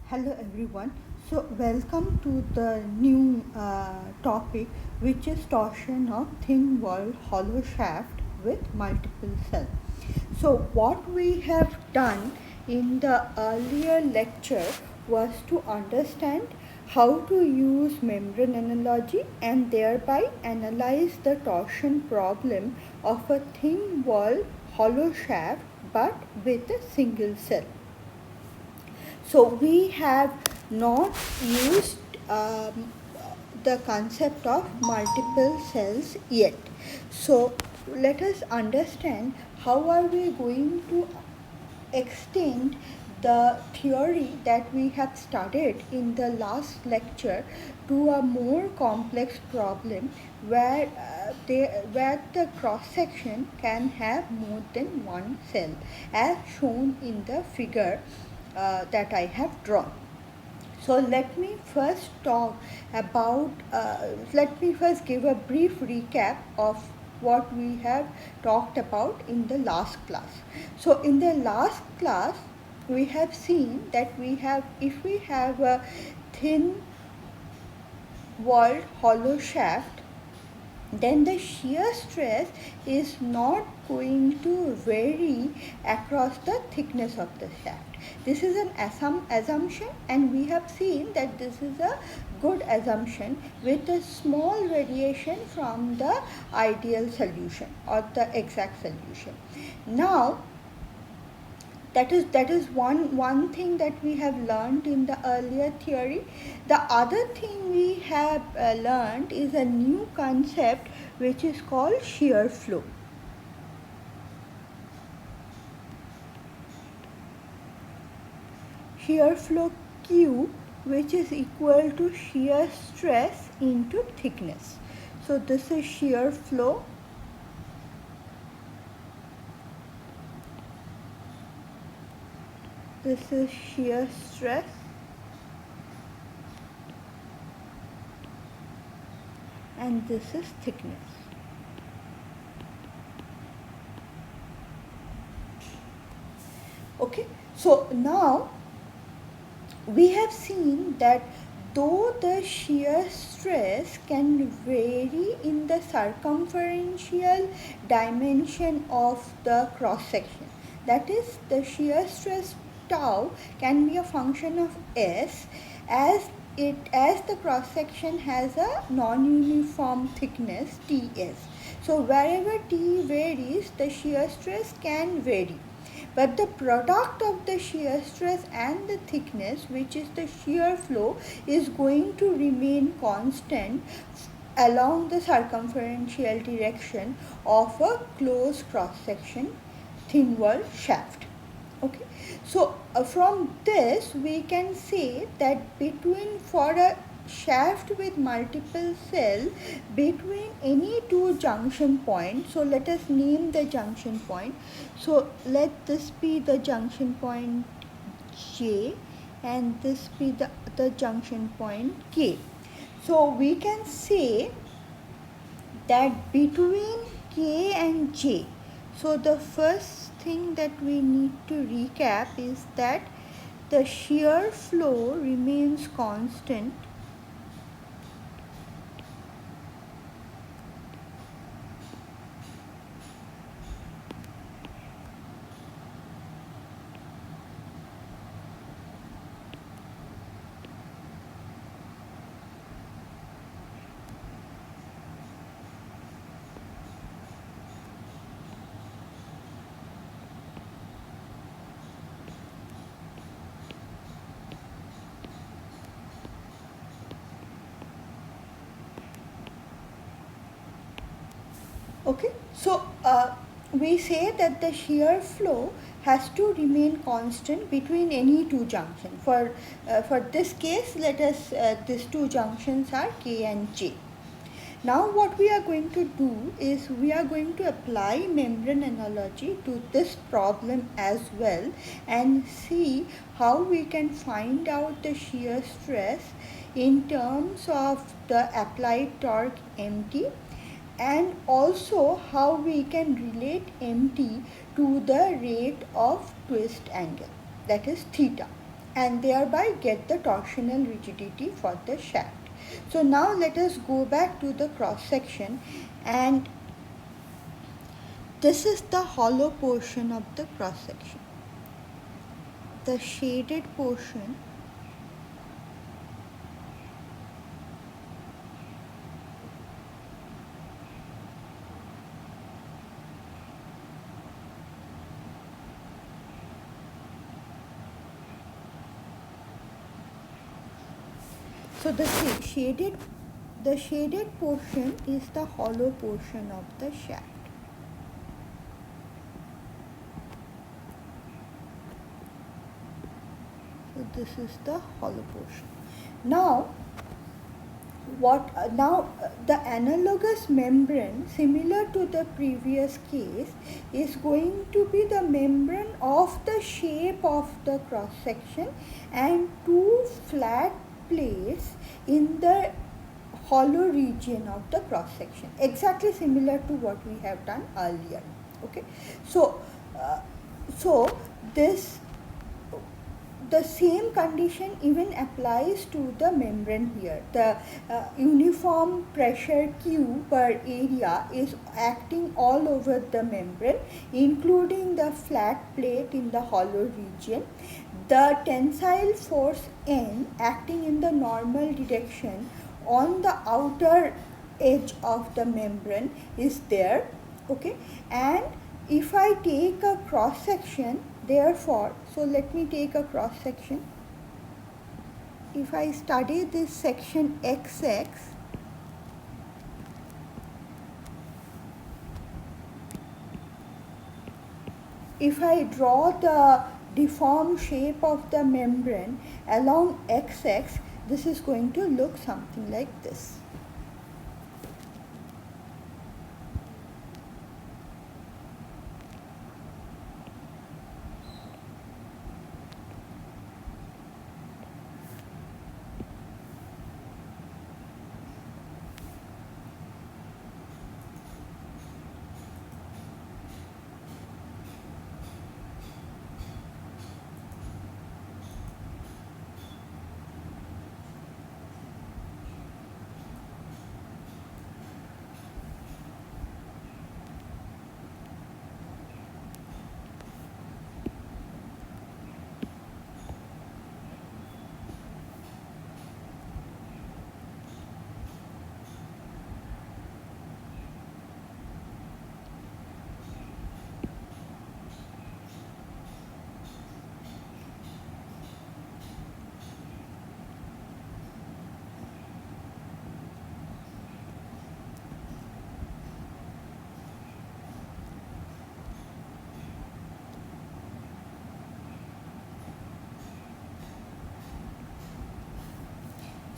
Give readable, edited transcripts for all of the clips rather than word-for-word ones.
Hello everyone. So welcome to the new topic, which is torsion of thin walled hollow shaft with multiple cells. So what we have done in the earlier lecture was to understand how to use membrane analogy and thereby analyze the torsion problem of a thin walled hollow shaft but with a single cell. So we have not used the concept of multiple cells yet. So let us understand how are we going to extend the theory that we have studied in the last lecture to a more complex problem where the cross section can have more than one cell as shown in the figure that I have drawn. So let me first let me first give a brief recap of what we have talked about in the last class. So in the last class, we have seen that if we have a thin walled hollow shaft, then the shear stress is not going to vary across the thickness of the shaft. This is an assumption, and we have seen that this is a good assumption with a small variation from the ideal solution or the exact solution. Now, that is one thing that we have learned in the earlier theory. The other thing we have learned is a new concept which is called shear flow. Shear flow Q, which is equal to shear stress into thickness. So this is shear flow. This is shear stress. And this is thickness. Okay, so now we have seen that though the shear stress can vary in the circumferential dimension of the cross section, that is, the shear stress tau can be a function of S as the cross section has a non-uniform thickness Ts. So wherever T varies, the shear stress can vary. But the product of the shear stress and the thickness, which is the shear flow, is going to remain constant along the circumferential direction of a closed cross section thin wall shaft. Okay, so from this we can say that for a shaft with multiple cells, between any two junction points, so let us name the junction point. So let this be the junction point J and this be the junction point K. So we can say that between K and J, so the first thing that we need to recap is that the shear flow remains constant Okay, so we say that the shear flow has to remain constant between any two junctions. For this case, let us these two junctions are K and J. Now what we are going to do is we are going to apply membrane analogy to this problem as well and see how we can find out the shear stress in terms of the applied torque Mt, and also how we can relate Mt to the rate of twist angle, that is theta. and thereby get the torsional rigidity for the shaft. So now let us go back to the cross section, and this is the hollow portion of the cross section. The shaded portion so the shaded portion is the hollow portion of the shaft. So this is the hollow portion. Now the analogous membrane, similar to the previous case, is going to be the membrane of the shape of the cross section and two flat plates in the hollow region of the cross section, exactly similar to what we have done earlier. Okay, so this the same condition even applies to the membrane here. The uniform pressure Q per area is acting all over the membrane, including the flat plate in the hollow region. The tensile force N acting in the normal direction on the outer edge of the membrane is there. Okay, and if I take a cross section, therefore, so let me take a cross section. If I study this section XX, if I draw the deformed shape of the membrane along XX, this is going to look something like this.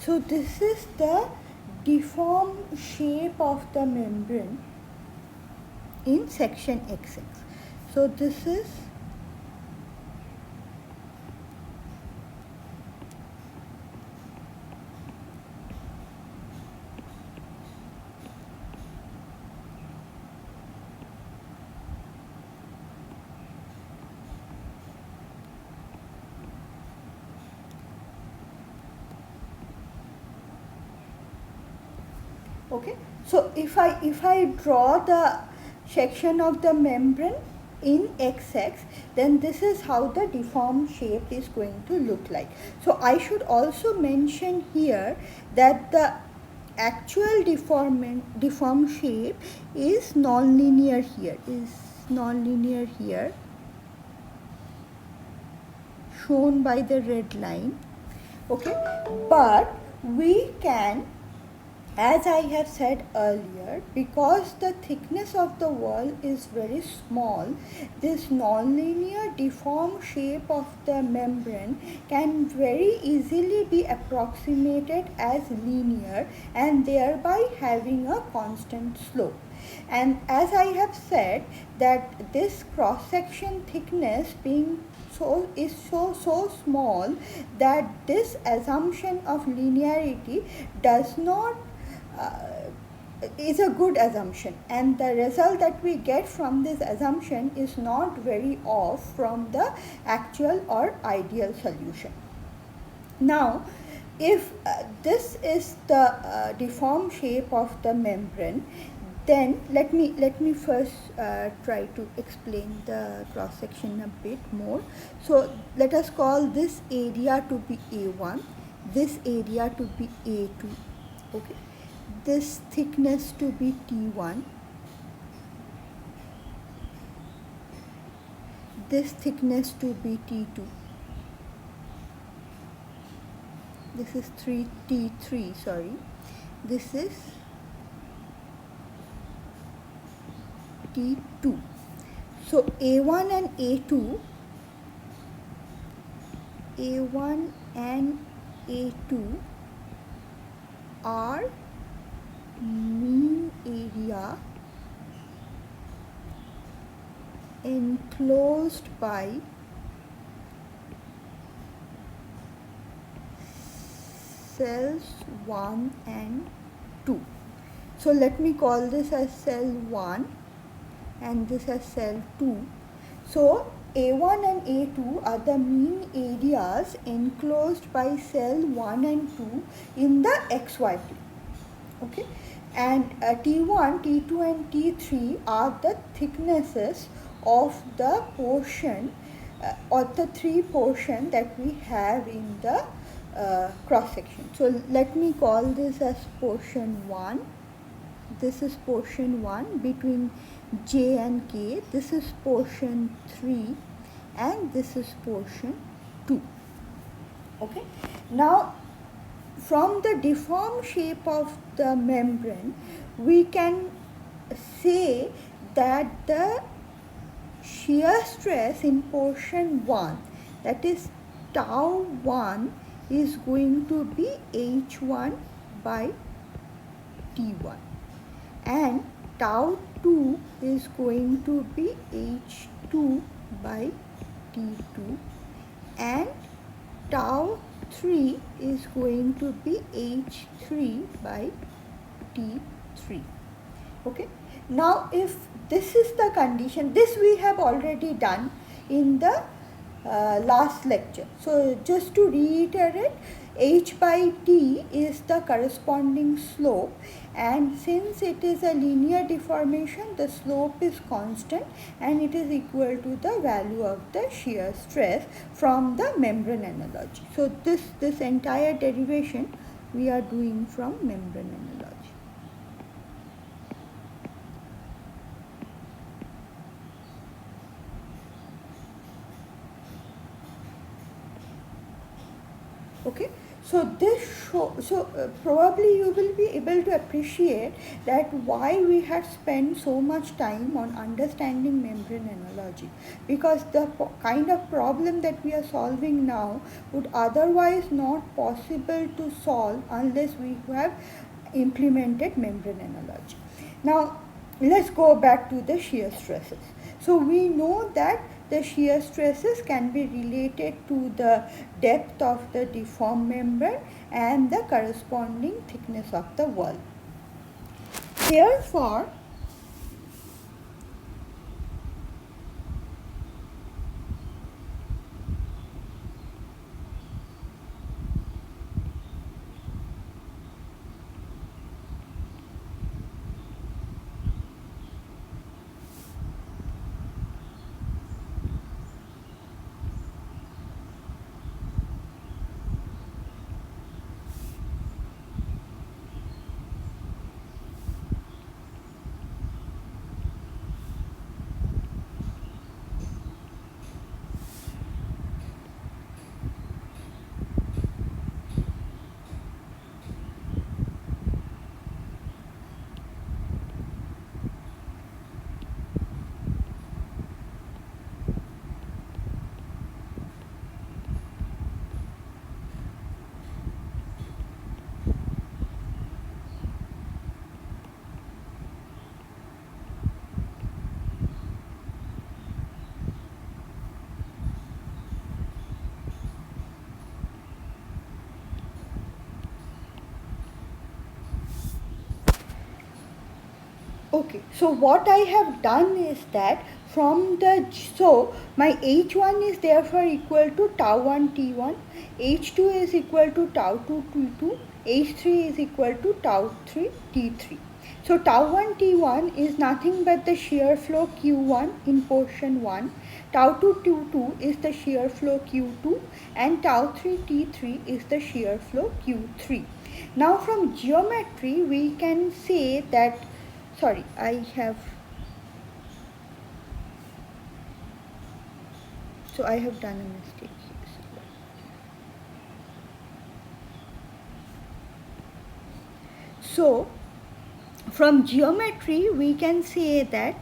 So this is the deformed shape of the membrane in section XX. So this is okay. So if I draw the section of the membrane in XX, then this is how the deformed shape is going to look like. So I should also mention here that the actual deformed shape is nonlinear here, shown by the red line. Okay, but we can, as I have said earlier, because the thickness of the wall is very small, this nonlinear deformed shape of the membrane can very easily be approximated as linear and thereby having a constant slope. And as I have said, that this cross section thickness being so small that this assumption of linearity does not is a good assumption, and the result that we get from this assumption is not very off from the actual or ideal solution. Now, if this is the deformed shape of the membrane, then let me first try to explain the cross section a bit more. So let us call this area to be A1, this area to be A2, okay, this thickness to be T1, this thickness to be T2, this is T3, sorry, this is T2. So A1 and A2, A1 and A2 are mean area enclosed by cells 1 and 2. So let me call this as cell 1 and this as cell 2. So A1 and A2 are the mean areas enclosed by cell 1 and 2 in the XY plane. Okay, and T1, T2 and T3 are the thicknesses of the portion or the three portion that we have in the cross section. So let me call this as portion 1. This is portion 1 between J and K. This is portion 3 and this is portion 2. Okay, now from the deformed shape of the membrane, we can say that the shear stress in portion 1, that is tau 1, is going to be H1 by T1, and tau 2 is going to be H2 by T2, and tau 3 is going to be H3 by T3. Okay, now if this is the condition, this we have already done in the last lecture. So just to reiterate, H by T is the corresponding slope, and since it is a linear deformation, the slope is constant and it is equal to the value of the shear stress from the membrane analogy. So this entire derivation we are doing from membrane analogy. Okay, so probably you will be able to appreciate that why we have spent so much time on understanding membrane analogy, because the kind of problem that we are solving now would otherwise not possible to solve unless we have implemented membrane analogy. Now let's go back to the shear stresses. So we know that the shear stresses can be related to the depth of the deformed membrane and the corresponding thickness of the wall. Therefore, Okay, so what I have done is that so my H1 is therefore equal to tau 1 T1, H2 is equal to tau 2 T2, H3 is equal to tau 3 T3. So tau 1 T1 is nothing but the shear flow Q1 in portion 1, tau 2 T2 is the shear flow Q2, and tau 3 T3 is the shear flow Q3. Now from geometry we can say that, sorry, I have done a mistake here. So from geometry we can say that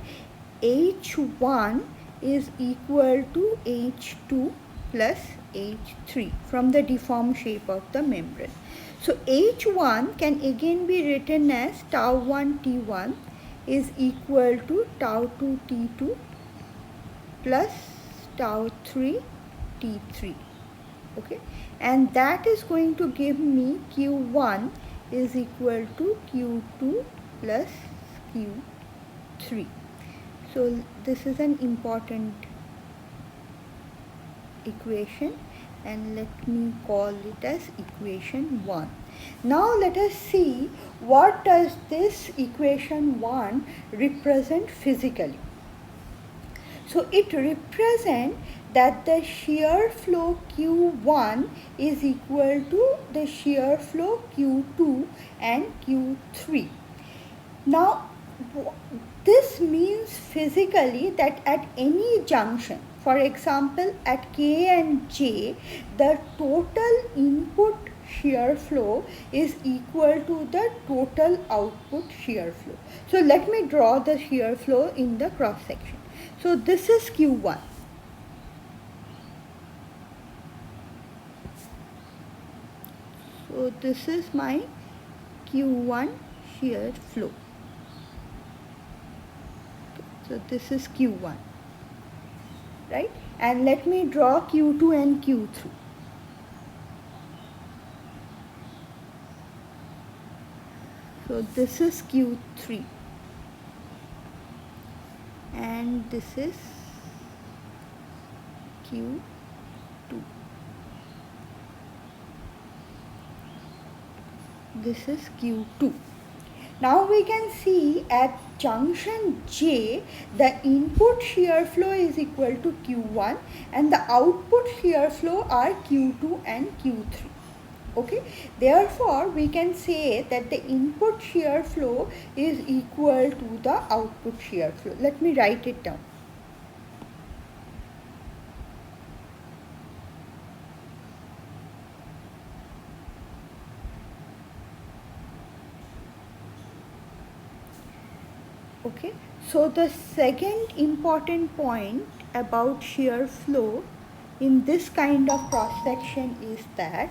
H1 is equal to H2 plus H3 from the deformed shape of the membrane. So H1 can again be written as tau 1 T1 is equal to tau 2 T2 plus tau 3 T3. Okay, and that is going to give me Q1 is equal to Q2 plus Q3. So this is an important equation, and let me call it as equation 1. Now let us see what does this equation 1 represent physically. So it represents that the shear flow Q1 is equal to the shear flow Q2 and Q3. Now this means physically that at any junction, for example at K and J, the total input shear flow is equal to the total output shear flow. So let me draw the shear flow in the cross section. So this is Q1. So this is my Q1 shear flow. So this is Q1, right? And let me draw Q2 and Q3. So this is Q3 and this is Q2. This is Q2. Now we can see at junction J, the input shear flow is equal to Q1 and the output shear flow are Q2 and Q3. Okay, therefore we can say that the input shear flow is equal to the output shear flow. Let me write it down. Okay, so the second important point about shear flow in this kind of cross section is that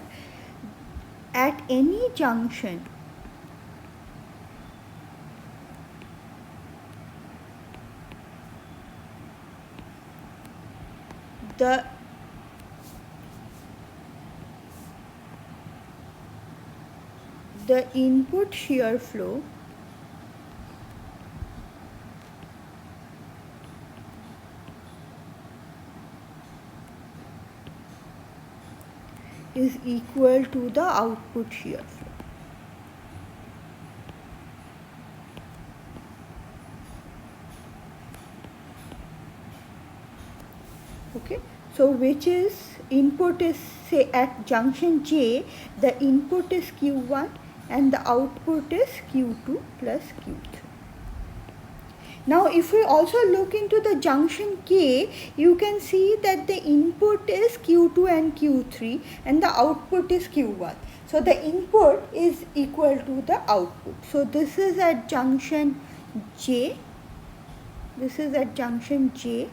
at any junction the input shear flow is equal to the output shear flow. Okay, so which is input is, say at junction J, the input is Q1 and the output is Q2 plus Q3. Now if we also look into the junction K, you can see that the input is Q2 and Q3 and the output is Q1. So the input is equal to the output. So this is at junction J. This is at junction J.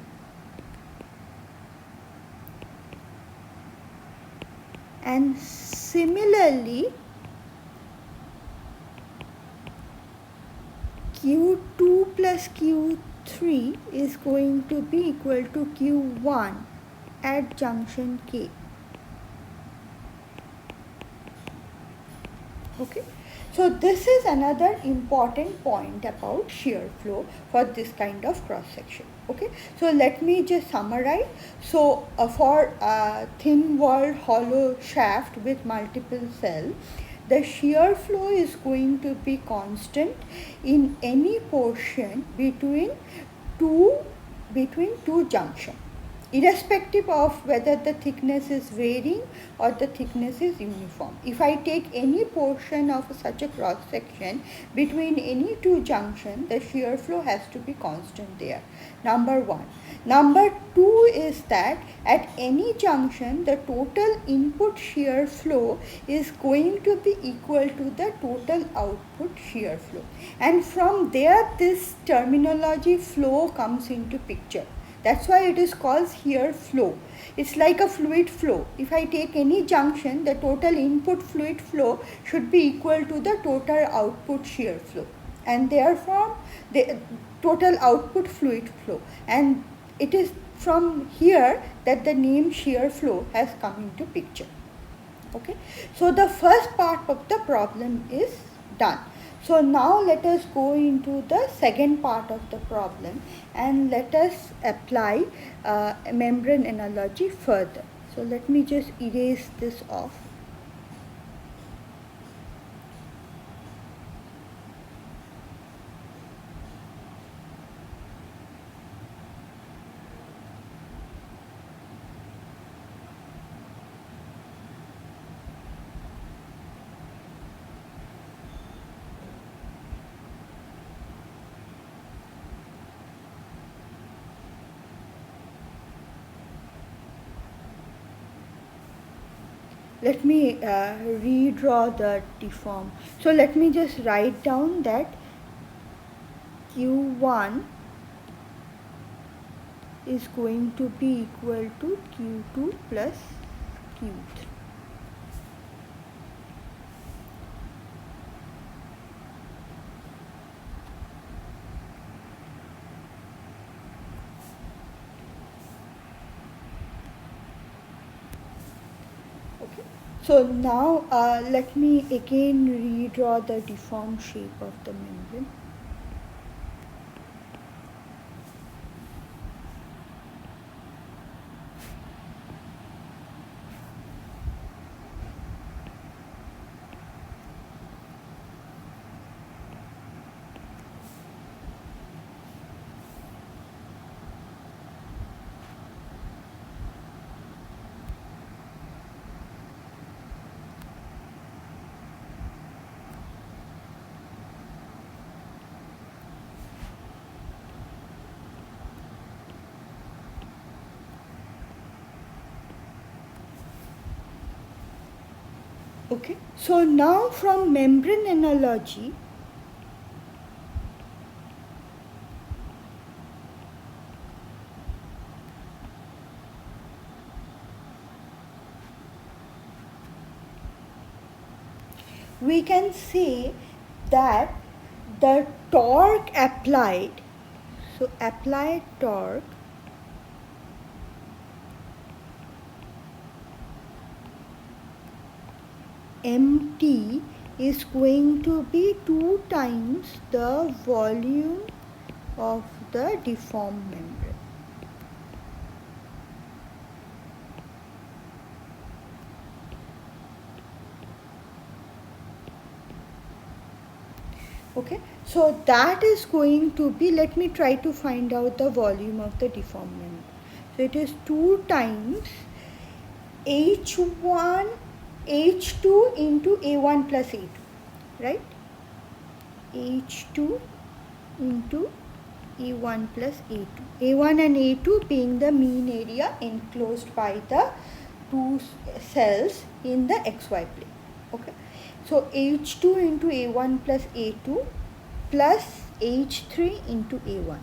And similarly, Q2 plus Q3 is going to be equal to Q1 at junction K. Okay, so this is another important point about shear flow for this kind of cross section. Okay, so let me just summarize. So for a thin walled hollow shaft with multiple cells, the shear flow is going to be constant in any portion two between two junctions, irrespective of whether the thickness is varying or the thickness is uniform. If I take any portion of such a cross section between any two junctions, the shear flow has to be constant there. Number one. Number two is that at any junction, the total input shear flow is going to be equal to the total output shear flow. And from there, this terminology flow comes into picture. That's why it is called shear flow. It's like a fluid flow. If I take any junction, the total input fluid flow should be equal to the total output shear flow. And therefore, the total output fluid flow. And it is from here that the name shear flow has come into picture. Okay. So the first part of the problem is done. So now let us go into the second part of the problem and let us apply membrane analogy further. So let me just erase this off. Let me redraw the deform. So let me just write down that Q1 is going to be equal to Q2 plus Q3. Okay. So now let me again redraw the deformed shape of the membrane. Okay, so now from membrane analogy, we can say that the torque applied, so applied torque MT is going to be 2 times the volume of the deformed membrane. Okay, so that is going to be, let me try to find out the volume of the deformed membrane. So it is 2 times H1 H2 into A1 plus A2, right? H2 into A1 plus A2. A1 and A2 being the mean area enclosed by the two cells in the XY plane. Okay. So H2 into A1 plus A2 plus H3 into A1.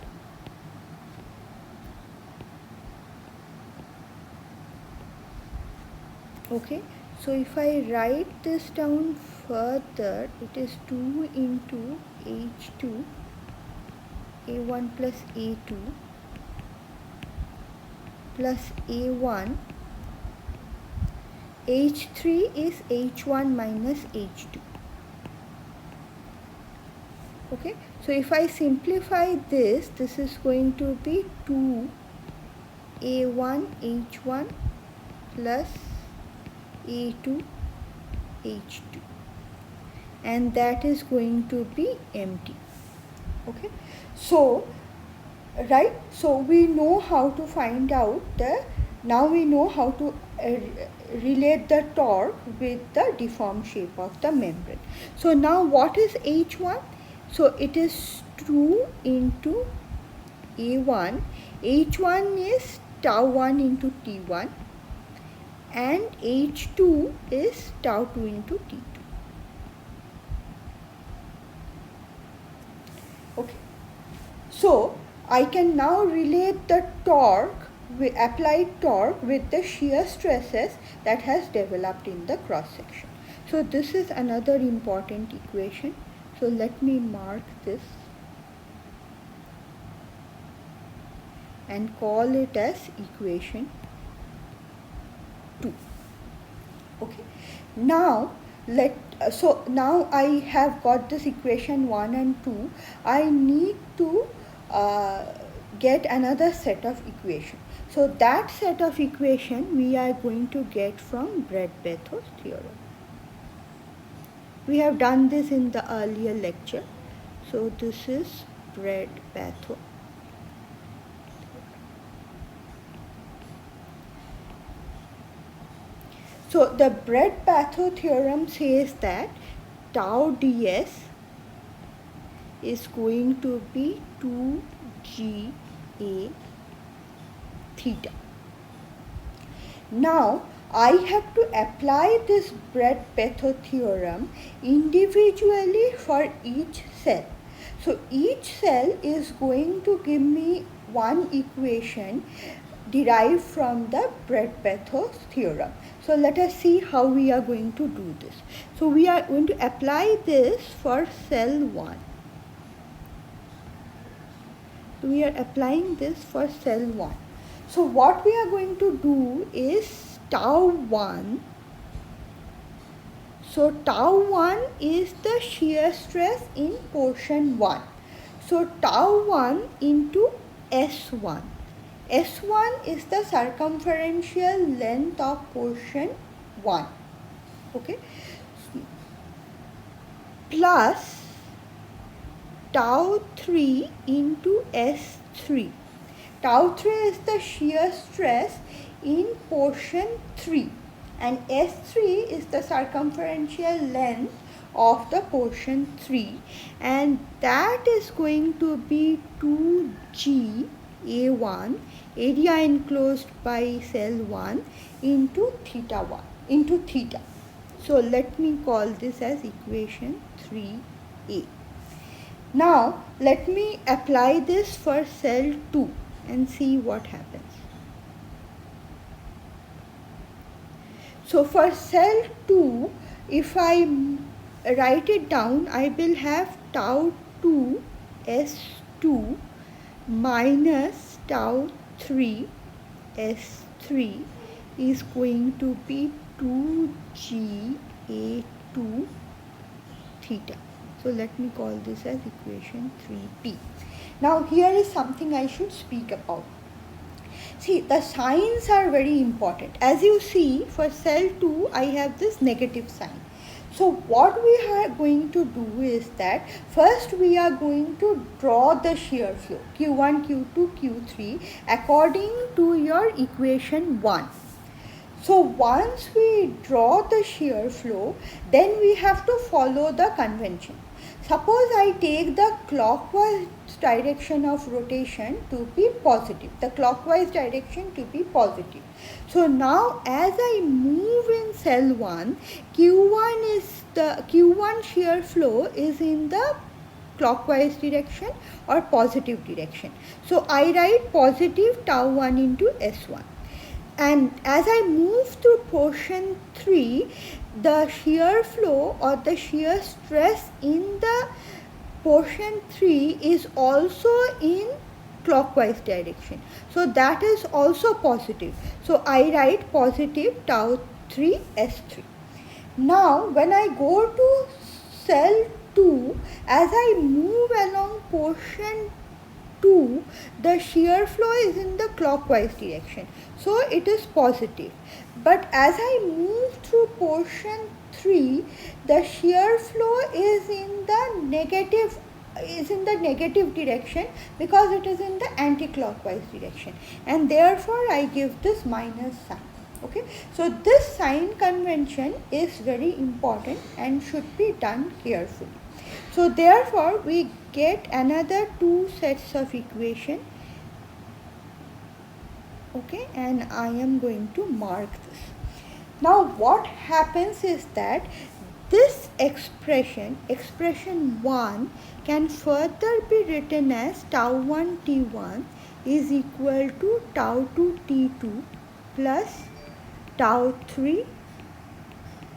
Okay. So if I write this down further, it is 2 into H2 A1 plus A2 plus A1. H3 is H1 minus H2. Okay, so if I simplify this, this is going to be 2A1 H1 plus A2 H2, and that is going to be empty. Okay, so right, so we know how to find out now we know how to relate the torque with the deformed shape of the membrane. So now what is H1? So it is 2 into A1. H1 is tau 1 into T1, and H2 is tau 2 into T2. Okay, so I can now relate the torque, applied torque, with the shear stresses that has developed in the cross section. So this is another important equation. So let me mark this and call it as equation 2. Okay, now so now I have got this equation 1 and 2. I need to get another set of equation. So that set of equation we are going to get from Brett-Bethos theorem. We have done this in the earlier lecture. So this is Brett-Bethos. So the Brett-Bethos theorem says that tau ds is going to be 2GA theta. Now I have to apply this Brett-Bethos theorem individually for each cell. So each cell is going to give me one equation derived from the Brett-Bethos theorem. So let us see how we are going to do this. So we are going to apply this for cell 1. So we are applying this for cell 1. So what we are going to do is tau 1. So tau 1 is the shear stress in portion 1. So tau 1 into S1. S1 is the circumferential length of portion 1. Okay, plus tau 3 into S3. Tau 3 is the shear stress in portion 3, and S3 is the circumferential length of the portion 3, and that is going to be 2G A1, area enclosed by cell 1, into theta 1, into theta. So let me call this as equation 3A. Now let me apply this for cell 2 and see what happens. So for cell 2, if I write it down, I will have tau 2 S2 minus tau 3 S3 is going to be 2G A2 theta. So let me call this as equation 3P. Now here is something I should speak about. See, the signs are very important. As you see, for cell 2, I have this negative sign. So what we are going to do is that first we are going to draw the shear flow Q1, Q2, Q3 according to your equation 1. So once we draw the shear flow, then we have to follow the convention. Suppose I take the clockwise direction of rotation to be positive, the clockwise direction to be positive. So now as I move in cell 1, Q1 shear flow is in the clockwise direction or positive direction. So I write positive tau 1 into S1. And as I move through portion 3, the shear flow or the shear stress in the portion 3 is also in clockwise direction. So that is also positive. So I write positive tau 3 S3. Now when I go to cell 2, as I move along portion 2, the shear flow is in the clockwise direction, so it is positive. But as I move through portion 3, the shear flow is in the negative direction, because it is in the anti-clockwise direction, and therefore I give this minus sign. Okay, so this sign convention is very important and should be done carefully. So therefore we get another two sets of equation. Okay, and I am going to mark this. Now what happens is that this expression 1, can further be written as tau 1 t1 is equal to tau 2 t2 plus tau 3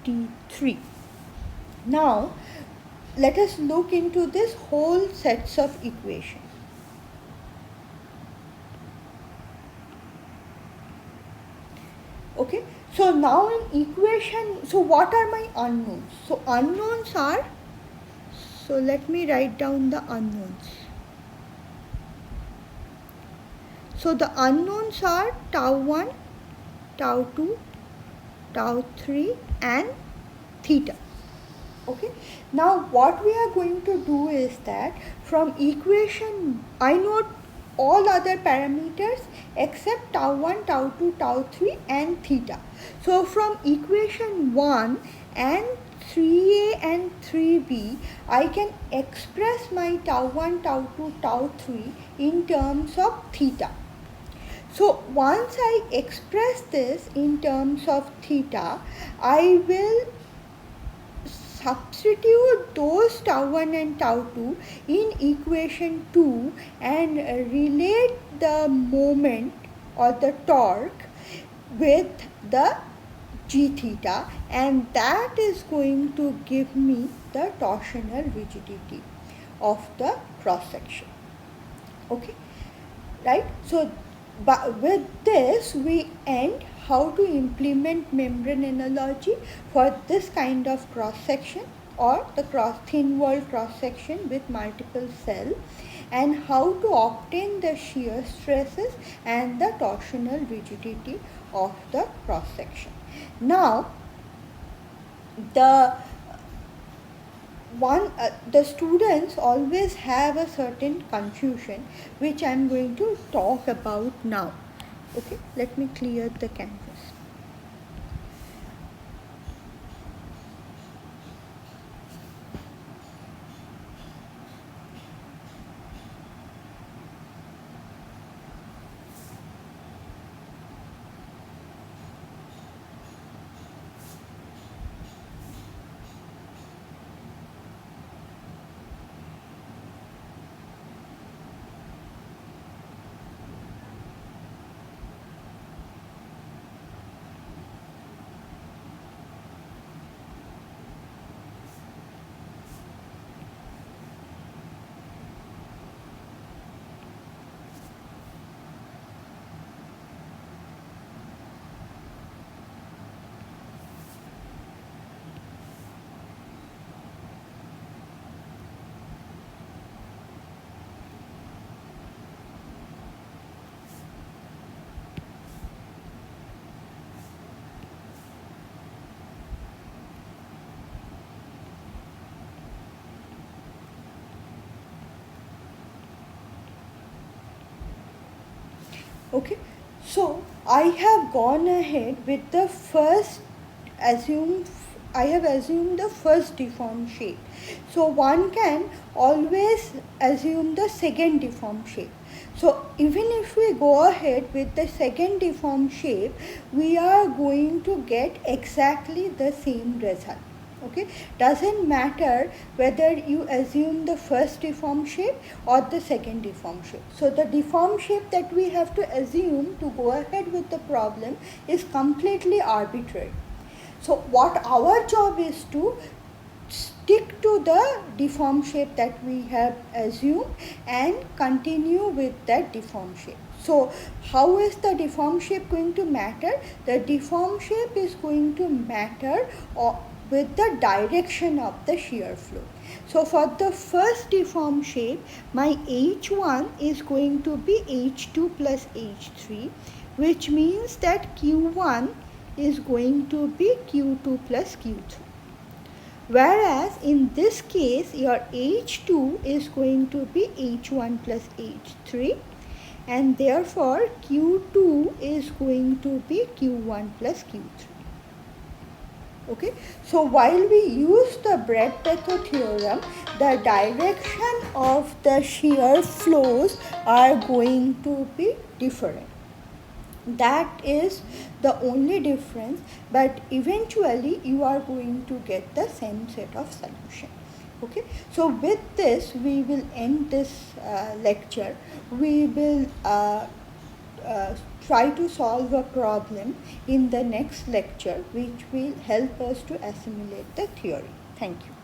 t3. Now let us look into this whole sets of equation. Okay, so now in equation, so what are my unknowns? So unknowns are, so let me write down the unknowns. So the unknowns are tau 1, tau 2, tau 3 and theta. Okay, now what we are going to do is that from equation, I know all other parameters except tau 1, tau 2, tau 3 and theta. So from equation 1 and 3a and 3b, I can express my tau 1, tau 2, tau 3 in terms of theta. So once I express this in terms of theta, I will substitute those tau 1 and tau 2 in equation 2 and relate the moment or the torque with the g theta, and that is going to give me the torsional rigidity of the cross section. Okay, right? So but with this we end how to implement membrane analogy for this kind of cross section or the thin wall cross section with multiple cell, and how to obtain the shear stresses and the torsional rigidity of the cross section. Now the students always have a certain confusion which I am going to talk about now. Okay, let me clear the canvas. Okay, so I have gone ahead with the first I have assumed the first deformed shape. So one can always assume the second deformed shape. So even if we go ahead with the second deformed shape, we are going to get exactly the same result. Okay, doesn't matter whether you assume the first deformed shape or the second deformed shape. So the deformed shape that we have to assume to go ahead with the problem is completely arbitrary. So what our job is to stick to the deformed shape that we have assumed and continue with that deformed shape. So how is the deformed shape going to matter? The deformed shape is going to matter with the direction of the shear flow. So for the first deformed shape, my H1 is going to be H2 plus H3, which means that Q1 is going to be Q2 plus Q3. Whereas in this case, your H2 is going to be H1 plus H3, and therefore Q2 is going to be Q1 plus Q3. Okay, so while we use the Brett-Petto theorem, the direction of the shear flows are going to be different. That is the only difference, but eventually you are going to get the same set of solution. Okay, so with this we will end this lecture. We will try to solve a problem in the next lecture which will help us to assimilate the theory. Thank you.